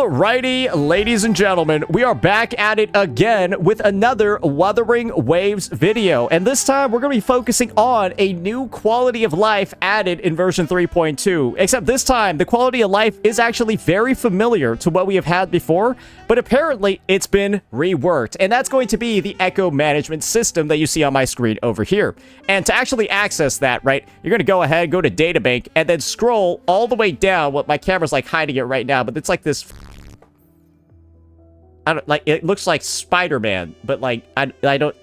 Alrighty, ladies and gentlemen, we are back at it again with another Wuthering Waves video. And this time, we're going to be focusing on a new quality of life added in version 3.2. Except this time, the quality of life is actually very familiar to what we have had before, but apparently it's been reworked. And that's going to be the echo management system that you see on my screen over here. And to actually access that, right, you're going to go ahead, go to Databank, and then scroll all the way down. Well, my camera's like hiding it right now, but it's like this... I don't like it looks like Spider-Man, but like I don't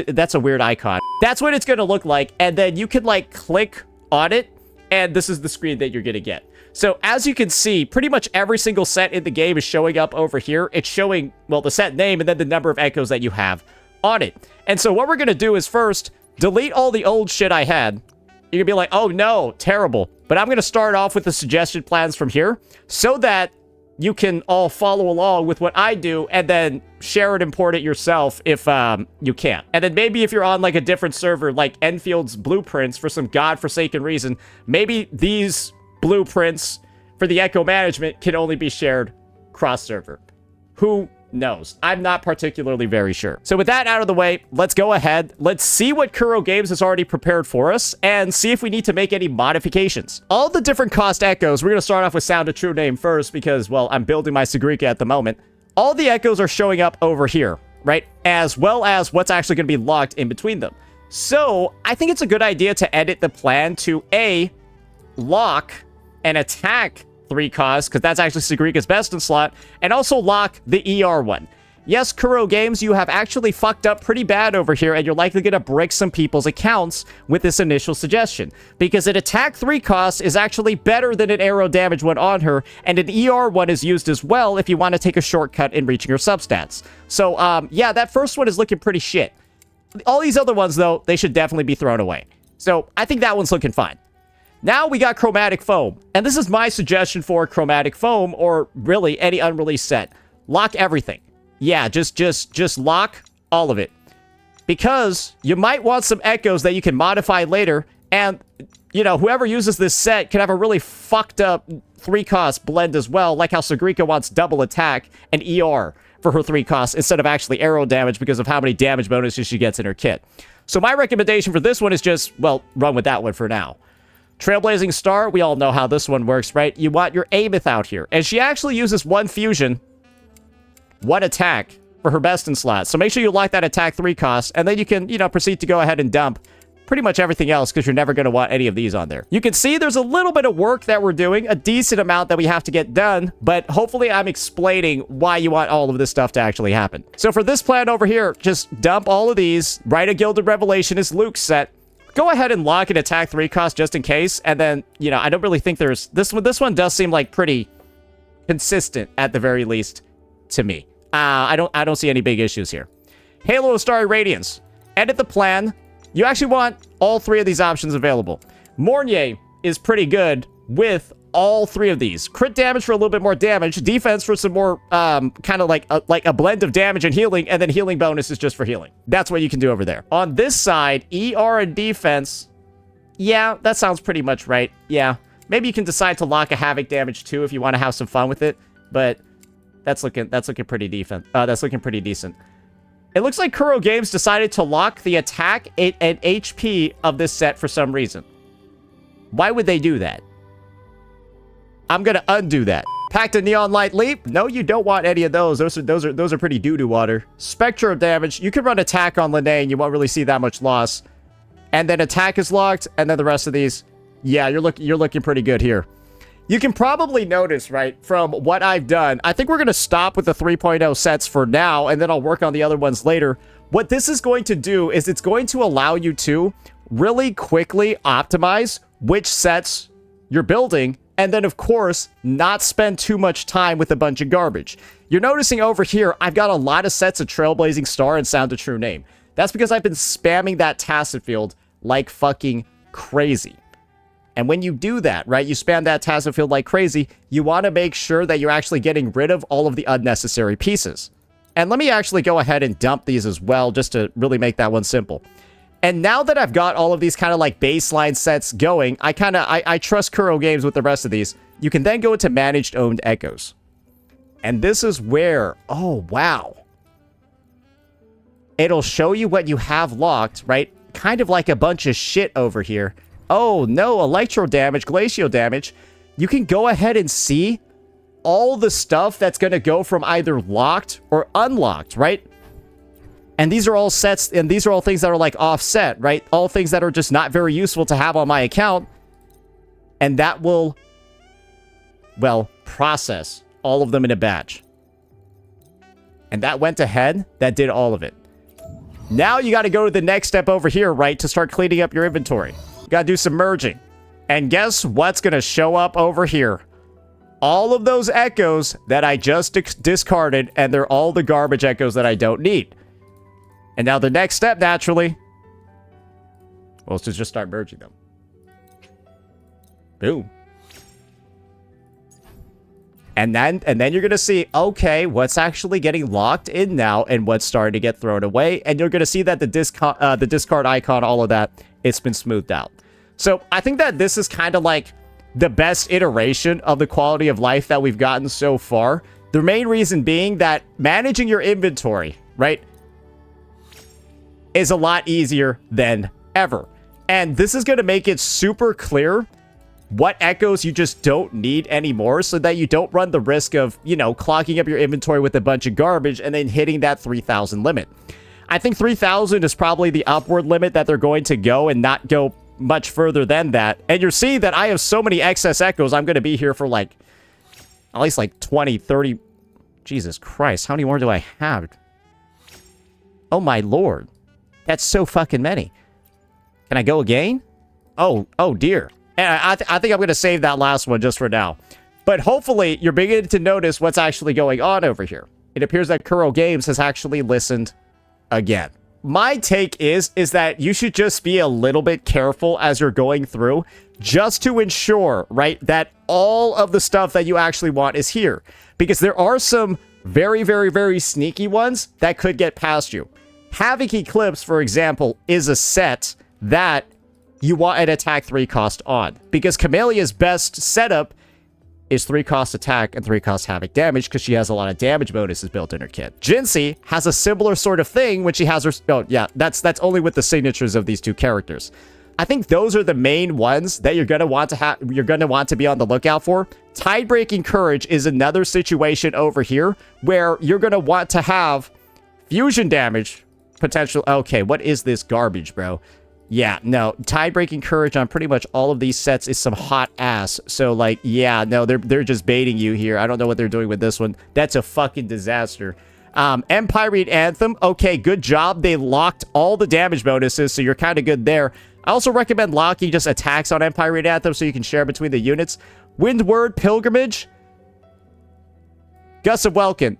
that's a weird icon. That's what it's going to look like, and then you can like click on it and this is the screen that you're going to get. So as you can see, pretty much every single set in the game is showing up over here. It's showing, well, the set name and then the number of echoes that you have on it. And so what we're going to do is first delete all the old shit I had. You're going to be like, "Oh no, terrible." But I'm going to start off with the suggested plans from here so that you can all follow along with what I do and then share it, import it yourself if you can't. And then maybe if you're on like a different server like Enfield's Blueprints for some godforsaken reason, maybe these blueprints for the echo management can only be shared cross-server. Who knows? I'm not particularly very sure. So with that out of the way, let's go ahead. Let's see what QoL Games has already prepared for us and see if we need to make any modifications. All the different cost echoes, we're going to start off with Sound a True Name first because, well, I'm building my Sigrika at the moment. All the echoes are showing up over here, right? As well as what's actually going to be locked in between them. So I think it's a good idea to edit the plan to A, lock and attack 3 costs, because that's actually Sigrika's best in slot, and also lock the ER one. Yes, QoL Games, you have actually fucked up pretty bad over here, and you're likely going to break some people's accounts with this initial suggestion, because an attack 3 cost is actually better than an arrow damage one on her, and an ER one is used as well if you want to take a shortcut in reaching her substats. So, yeah, that first one is looking pretty shit. All these other ones, though, they should definitely be thrown away. So, I think that one's looking fine. Now we got Chromatic Foam, and this is my suggestion for Chromatic Foam, or really any unreleased set. Lock everything. Yeah, just lock all of it. Because you might want some echoes that you can modify later, and, you know, whoever uses this set can have a really fucked up 3-cost blend as well, like how Sigrika wants double attack and ER for her 3 costs instead of actually arrow damage because of how many damage bonuses she gets in her kit. So my recommendation for this one is just, well, run with that one for now. Trailblazing Star, we all know how this one works, right? You want your Ameth out here. And she actually uses 1 fusion, 1 attack for her best in slot. So make sure you lock that attack 3 cost, and then you can, you know, proceed to go ahead and dump pretty much everything else because you're never going to want any of these on there. You can see there's a little bit of work that we're doing, a decent amount that we have to get done, but hopefully I'm explaining why you want all of this stuff to actually happen. So for this plan over here, just dump all of these, write a Gilded Revelation as Luke's set, go ahead and lock an attack 3 cost just in case, and then, you know, I don't really think there's... This one does seem like pretty consistent, at the very least, to me. I don't see any big issues here. Halo of Starry Radiance. Edit the plan. You actually want all 3 of these options available. Mornier is pretty good with all 3 of these. Crit damage for a little bit more damage, defense for some more, kind of like a blend of damage and healing, and then healing bonus is just for healing. That's what you can do over there. On this side, ER and defense, yeah, that sounds pretty much right. Yeah, maybe you can decide to lock a Havoc damage too if you want to have some fun with it, but that's looking pretty decent. That's looking pretty decent. It looks like QoL Games decided to lock the attack and HP of this set for some reason. Why would they do that? I'm gonna undo that. Pact of Neon Light Leap. No, you don't want any of those. Those are pretty doo-doo water. Spectre of Damage. You can run attack on Lene and you won't really see that much loss. And then attack is locked, and then the rest of these, yeah, you're looking pretty good here. You can probably notice, right, from what I've done, I think we're gonna stop with the 3.0 sets for now, and then I'll work on the other ones later. What this is going to do is it's going to allow you to really quickly optimize which sets you're building, and then, of course, not spend too much time with a bunch of garbage. You're noticing over here, I've got a lot of sets of Trailblazing Star and Sound a True Name. That's because I've been spamming that tacit field like fucking crazy. And when you do that, right, you spam that tacit field like crazy, you want to make sure that you're actually getting rid of all of the unnecessary pieces. And let me actually go ahead and dump these as well, just to really make that one simple. And now that I've got all of these kind of like baseline sets going, I trust QoL Games with the rest of these. You can then go into Managed Owned Echoes. And this is where, oh, wow. It'll show you what you have locked, right? Kind of like a bunch of shit over here. Oh, no, electro damage, glacial damage. You can go ahead and see all the stuff that's going to go from either locked or unlocked, right? And these are all sets, and these are all things that are like offset, right? All things that are just not very useful to have on my account. And that will, well, process all of them in a batch. And that went ahead, that did all of it. Now you got to go to the next step over here, right, to start cleaning up your inventory. You got to do some merging. And guess what's going to show up over here? All of those echoes that I just discarded, and they're all the garbage echoes that I don't need. And now the next step, naturally, well, is to just start merging them. Boom. And then you're going to see, okay, what's actually getting locked in now and what's starting to get thrown away. And you're going to see that the discard icon, all of that, it's been smoothed out. So I think that this is kind of like the best iteration of the quality of life that we've gotten so far. The main reason being that managing your inventory, right, is a lot easier than ever. And this is going to make it super clear what echoes you just don't need anymore so that you don't run the risk of, you know, clogging up your inventory with a bunch of garbage and then hitting that 3,000 limit. I think 3,000 is probably the upward limit that they're going to go and not go much further than that. And you're seeing that I have so many excess echoes, I'm going to be here for like, at least like 20, 30. Jesus Christ, how many more do I have? Oh my lord. That's so fucking many. Can I go again? Oh dear. And I think I'm going to save that last one just for now. But hopefully, you're beginning to notice what's actually going on over here. It appears that QoL Games has actually listened again. My take is that you should just be a little bit careful as you're going through, just to ensure, right, that all of the stuff that you actually want is here. Because there are some very, very, very sneaky ones that could get past you. Havoc Eclipse, for example, is a set that you want an attack 3 cost on. Because Camellia's best setup is 3 cost attack and 3 cost Havoc damage because she has a lot of damage bonuses built in her kit. Jinsei has a similar sort of thing when she has her... Oh, yeah, that's only with the signatures of these two characters. I think those are the main ones that you're going to want to have. You're going to want to be on the lookout for. Tide-breaking Courage is another situation over here where you're going to want to have fusion damage potential. Okay, what is this garbage, bro? Yeah, no, Tide-breaking Courage on pretty much all of these sets is some hot ass. So, like, yeah, no, they're just baiting you here. I don't know what they're doing with this one. That's a fucking disaster. Empyrene Anthem, okay, good job. They locked all the damage bonuses, so you're kind of good there. I also recommend locking just attacks on Empyrene Anthem so you can share between the units. Windward Pilgrimage. Gust of Welkin.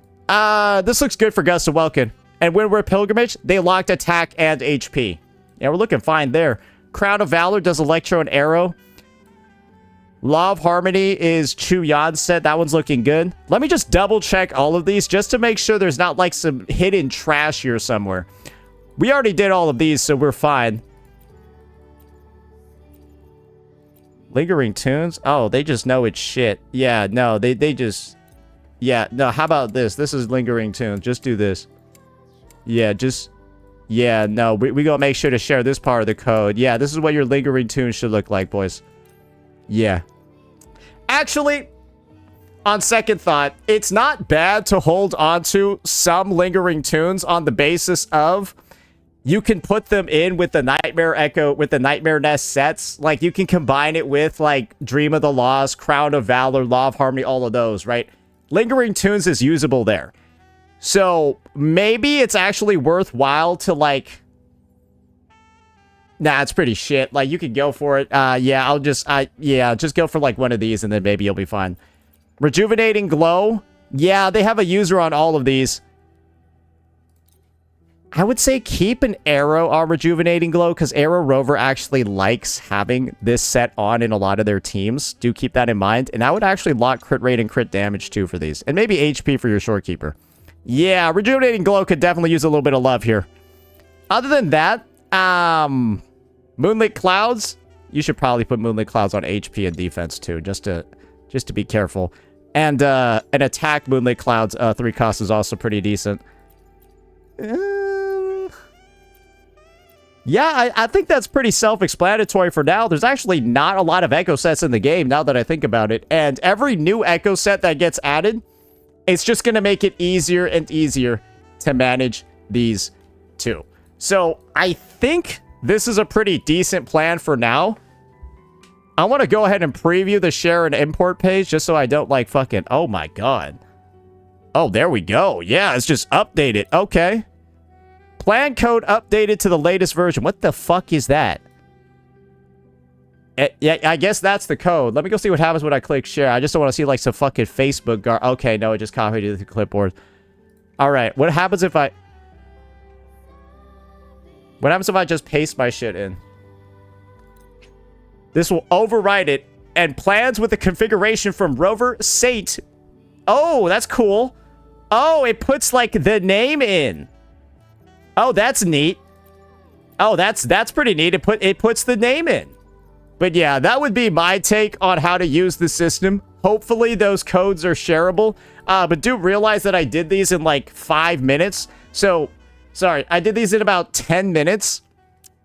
This looks good for Gust of Welkin. And Windward Pilgrimage, they locked attack and HP. Yeah, we're looking fine there. Crown of Valor does Electro and Arrow. Law of Harmony is Chu Yan's set. That one's looking good. Let me just double check all of these just to make sure there's not like some hidden trash here somewhere. We already did all of these, so we're fine. Lingering Tunes? Oh, they just know it's shit. Yeah, no, they just... Yeah, no, how about this? This is Lingering Tunes. Just do this. Yeah, just... Yeah, no, we gonna make sure to share this part of the code. Yeah, this is what your Lingering Tunes should look like, boys. Yeah. Actually, on second thought, it's not bad to hold on to some Lingering Tunes on the basis of you can put them in with the Nightmare Echo, with the Nightmare Nest sets. Like, you can combine it with, like, Dream of the Lost, Crown of Valor, Law of Harmony, all of those, right? Lingering Tunes is usable there. So, maybe it's actually worthwhile to, like... Nah, it's pretty shit. Like, you can go for it. Yeah, just go for, like, one of these, and then maybe you'll be fine. Rejuvenating Glow. Yeah, they have a user on all of these. I would say keep an Arrow on Rejuvenating Glow, because Arrow Rover actually likes having this set on in a lot of their teams. Do keep that in mind. And I would actually lock crit rate and crit damage, too, for these. And maybe HP for your Shorekeeper. Yeah, Rejuvenating Glow could definitely use a little bit of love here. Other than that, Moonlit Clouds. You should probably put Moonlit Clouds on HP and defense too, just to be careful. And an attack Moonlit Clouds 3 cost is also pretty decent. Yeah, I think that's pretty self-explanatory for now. There's actually not a lot of echo sets in the game now that I think about it. And every new echo set that gets added, it's just going to make it easier and easier to manage these two. So I think this is a pretty decent plan for now. I want to go ahead and preview the share and import page just so I don't like fucking... Oh my god. Oh, there we go. Yeah, it's just updated. Okay. Plan code updated to the latest version. What the fuck is that? Yeah, I guess that's the code. Let me go see what happens when I click share. I just don't want to see like some fucking Facebook okay, no, it just copied it to the clipboard. All right, what happens if I... What happens if I just paste my shit in? This will override it. And plans with the configuration from Rover Sate. Oh, that's cool. Oh, it puts like the name in. Oh, that's neat. Oh, that's pretty neat. It puts the name in. But yeah, that would be my take on how to use the system. Hopefully those codes are shareable. But do realize that I did these in like 5 minutes. So, sorry, I did these in about 10 minutes.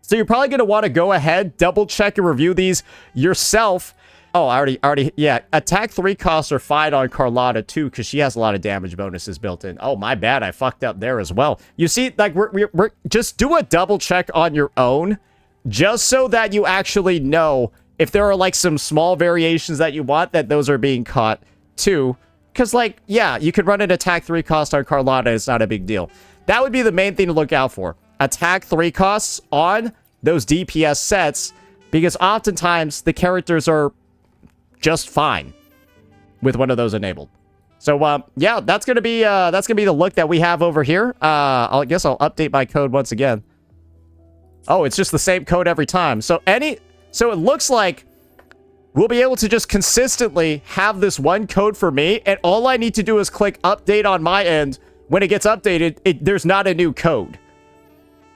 So you're probably going to want to go ahead, double check and review these yourself. Oh, I already, yeah. Attack 3 costs are fine on Carlotta too, because she has a lot of damage bonuses built in. Oh, my bad. I fucked up there as well. You see, like, we're just do a double check on your own, just so that you actually know if there are like some small variations that you want, that those are being caught too. Because, like, yeah, you could run an attack 3 cost on Carlotta. It's not a big deal. That would be the main thing to look out for. Attack 3 costs on those DPS sets, because oftentimes the characters are just fine with one of those enabled. So, yeah, that's gonna be the look that we have over here. I guess I'll update my code once again. Oh, it's just the same code every time. So it looks like we'll be able to just consistently have this one code for me, and all I need to do is click update on my end. When it gets updated, there's not a new code.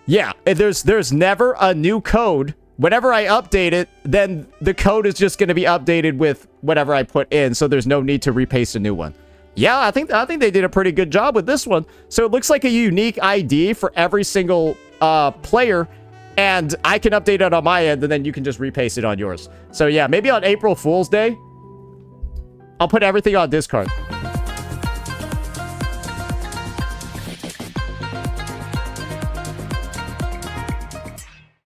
Yeah, there's never a new code. Whenever I update it, then the code is just going to be updated with whatever I put in, so there's no need to repaste a new one. Yeah, I think they did a pretty good job with this one. So it looks like a unique ID for every single player, and I can update it on my end, and then you can just repaste it on yours. So yeah, maybe on April Fool's Day, I'll put everything on Discard.